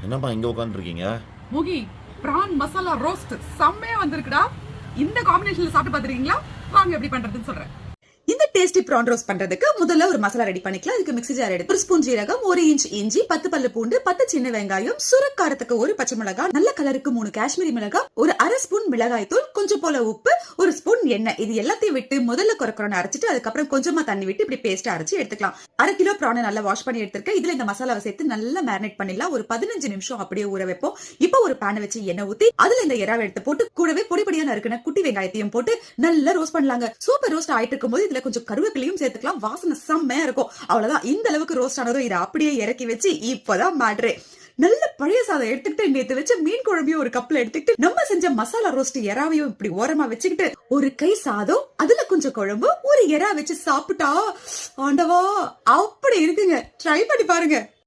என்னப்பா இங்க உட்காந்துருக்கீங்க? முகி பிரான் மசாலா ரோஸ்ட் செம்மையா வந்திருக்குடா. இந்த காம்பினேஷன்ல சாப்பிட்டு பாத்துறீங்களா? வாங்க எப்படி பண்றதுன்னு சொல்றேன். இந்த டேஸ்டி ப்ரான் ரோஸ்ட் பண்றதுக்கு முதல்ல ஒரு மசாலா ரெடி பண்ணிக்கலாம். இதுக்கு மிக்ஸி ஜார் எடுத்து 1 ஸ்பூன் ஜீரகம், 1 இன்ச் இஞ்சி, 10 பல்லு பூண்டு, 10 சின்ன வெங்காயம், சுரக்காரத்துக்கு 1 பச்சை மிளகாய், நல்ல கலருக்கு 3 காஷ்மீரி மிளகாய், ஒரு அரை ஸ்பூன் மிளகாய் தூள், கொஞ்சம் போல உப்பு, 1 ஸ்பூன் எண்ணெய். இது எல்லாத்தையும் விட்டு முதல்ல கொரக்கொரன்னு அரைச்சிட்டு அதுக்கப்புறம் கொஞ்சமா தண்ணி விட்டு இப்படி பேஸ்ட் அரைச்சு எடுத்துக்கலாம். 1/2 கிலோ ப்ரானை நல்லா வாஷ் பண்ணி எடுத்துருக்கேன். இதுல இந்த மசாலாவை சேர்த்து நல்லா மேரினேட் பண்ணிடலாம். ஒரு 15 நிமிஷம் அப்படியே ஊற வைப்போம். இப்போ ஒரு பேனை வச்சு எண்ணெய் ஊத்தி அதுல இந்த எறாவை எடுத்து போட்டு கூடவே பொடிப்படியா நறுக்கின குட்டி வெங்காயத்தையும் போட்டு நல்லா ரோஸ்ட் பண்ணலாங்க. சூப்பர் ரோஸ்ட் ஆயிட்டு இருக்கும்போது இதுல கொஞ்சம் கருவேப்பிலையும் சேர்த்துக்கலாம். வாசனை செம்மையா இருக்கும். அவ்வளவுதான். இந்த அளவுக்கு ரோஸ்ட் ஆனதும் இதை அப்படியே இறக்கி வச்சு இப்பதான் மேட்ரே. நல்ல பழைய சாதம் எடுத்துக்கிட்டு நேத்து வச்ச மீன் குழம்பையும் ஒரு கப்ல எடுத்துக்கிட்டு நம்ம செஞ்ச மசாலா ரோஸ்ட் எறாவையும் இப்படி ஓரமா வச்சுக்கிட்டு ஒரு கை சாதம் அதுல கொஞ்சம் குழம்பு ஒரு எறா வச்சு சாப்பிட்டா ஆண்டவா அப்படி இருக்குங்க. ட்ரை பண்ணி பாருங்க.